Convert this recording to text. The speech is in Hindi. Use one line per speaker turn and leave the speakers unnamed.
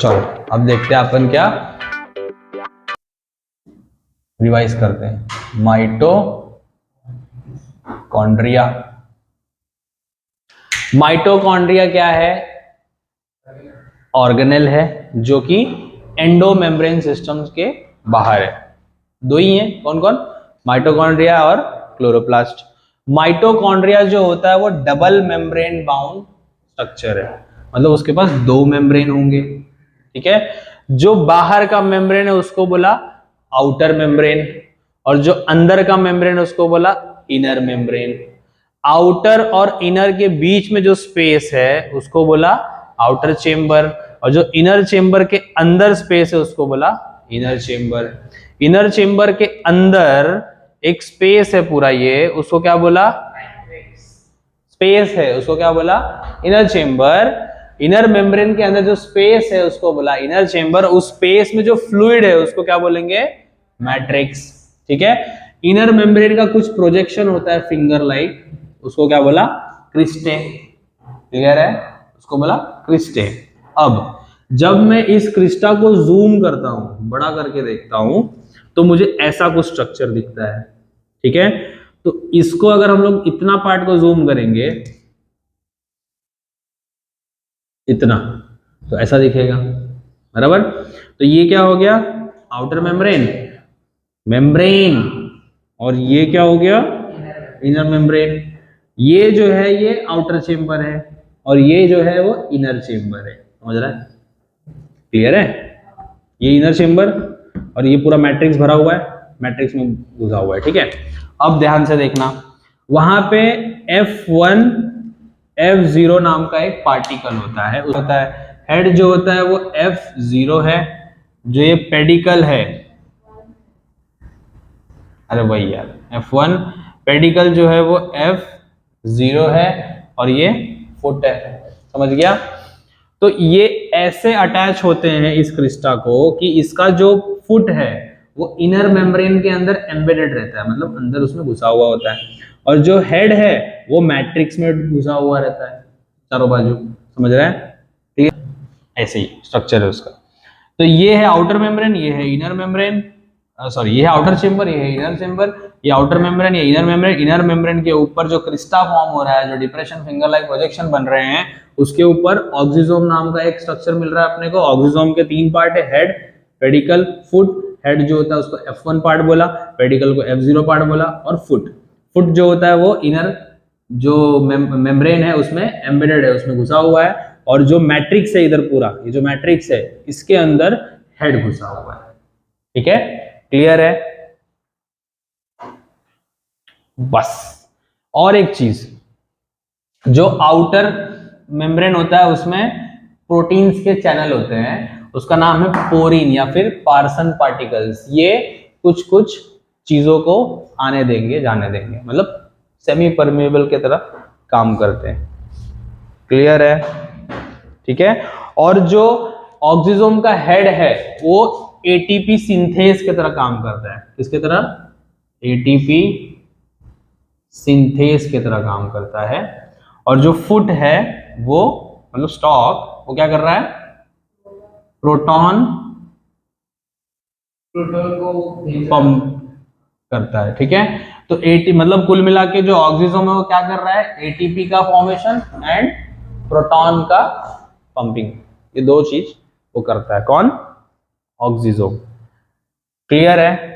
चलो अब देखते हैं अपन क्या रिवाइज करते हैं। माइटोकॉन्ड्रिया। माइटोकॉन्ड्रिया क्या है? ऑर्गेनेल है जो कि एंडोमेम्ब्रेन सिस्टम के बाहर है। दो ही हैं, कौन कौन? माइटोकॉन्ड्रिया और क्लोरोप्लास्ट। माइटोकॉन्ड्रिया जो होता है वो डबल मेम्ब्रेन बाउंड स्ट्रक्चर है, मतलब उसके पास दो मेम्ब्रेन होंगे, ठीक है। जो बाहर का मेम्ब्रेन है उसको बोला आउटर मेम्ब्रेन, और जो अंदर का मेम्ब्रेन है उसको बोला इनर मेम्ब्रेन। आउटर और इनर के बीच में जो स्पेस है उसको बोला आउटर चेम्बर, और जो इनर चेम्बर के अंदर स्पेस है उसको बोला इनर चेम्बर। इनर चेम्बर के अंदर एक स्पेस है पूरा, ये उसको क्या बोला? स्पेस है, उसको क्या बोला? Inner chamber. इनर मेम्ब्रेन के अंदर जो स्पेस है उसको बोला इनर चेम्बर। उस स्पेस में जो फ्लूइड है उसको क्या बोलेंगे? मैट्रिक्स, ठीक है। इनर मेम्ब्रेन का कुछ प्रोजेक्शन होता है फिंगर लाइक, उसको क्या बोला? क्रिस्टे, क्लियर है? उसको बोला क्रिस्टे। अब जब मैं इस क्रिस्टा को जूम करता हूं, बड़ा करके देखता हूं, तो मुझे ऐसा कुछ स्ट्रक्चर दिखता है, ठीक है। तो इसको अगर हम लोग इतना पार्ट को जूम करेंगे, इतना, तो ऐसा दिखेगा, बराबर। तो ये क्या हो गया? Outer membrane, membrane. और ये क्या हो गया? Inner membrane. ये जो है ये आउटर चेम्बर है, और ये जो है वो इनर चेम्बर है, समझ रहा है? क्लियर है? ये इनर चेम्बर और ये पूरा मैट्रिक्स भरा हुआ है, मैट्रिक्स में घुसा हुआ है, ठीक है। अब ध्यान से देखना, वहां पे F1 F0 नाम का एक पार्टिकल होता है, हेड जो होता है वो F0 है, जो ये पेडिकल है, अरे वही यार F1 पेडिकल जो है वो F0 है, और ये फुट है, समझ गया? तो ये ऐसे अटैच होते हैं इस क्रिस्टा को कि इसका जो फुट है वो इनर मेम्ब्रेन के अंदर एम्बेडेड रहता है, मतलब अंदर उसमें घुसा हुआ होता है, और जो हेड है वो मैट्रिक्स में घुसा हुआ रहता है चारों बाजू, समझ रहे हैं? ठीक है, ऐसे ही स्ट्रक्चर है उसका। तो ये है आउटर मेम्ब्रेन, ये है इनर मेम्ब्रेन, सॉरी ये है आउटर चेम्बर, ये है इनर चेम्बर, ये आउटर मेम्ब्रेन, ये इनर मेम्ब्रेन। इनर मेम्ब्रेन के ऊपर जो क्रिस्टा फॉर्म हो रहा है, जो डिप्रेशन फिंगर लाइक प्रोजेक्शन बन रहे हैं, उसके ऊपर ऑक्सिजोम नाम का एक स्ट्रक्चर मिल रहा है अपने को। ऑक्सिजोम के तीन पार्ट है, हेड, पेडिकल, फुट। हेड जो होता है उसको F1 पार्ट बोला, पेडिकल को F0 पार्ट बोला, और फुट, फुट जो होता है वो इनर जो मेम्ब्रेन है उसमें एम्बेडेड है, उसमें घुसा हुआ है, और जो मैट्रिक्स है इधर पूरा, ये जो मैट्रिक्स है इसके अंदर हेड घुसा हुआ है, ठीक है। क्लियर है? बस। और एक चीज, जो आउटर मेम्ब्रेन होता है उसमें प्रोटीन्स के चैनल होते हैं, उसका नाम है पोरिन या फिर पार्सन पार्टिकल्स। ये कुछ कुछ चीजों को आने देंगे जाने देंगे, मतलब सेमी परमेबल की तरह काम करते हैं। क्लियर है? ठीक है। और जो ऑक्सिजोम का हेड है वो एटीपी सिंथेस की तरह काम करता है। किसके तरह? एटीपी सिंथेस की तरह काम करता है। और जो फुट है वो, मतलब स्टॉक, वो क्या कर रहा है? प्रोटॉन को पंप करता है, ठीक है। तो मतलब कुल मिला के जो ऑक्सिजोम है वो क्या कर रहा है? एटीपी का फॉर्मेशन एंड प्रोटॉन का पंपिंग, ये दो चीज वो करता है। कौन? ऑक्सिजोम। क्लियर है?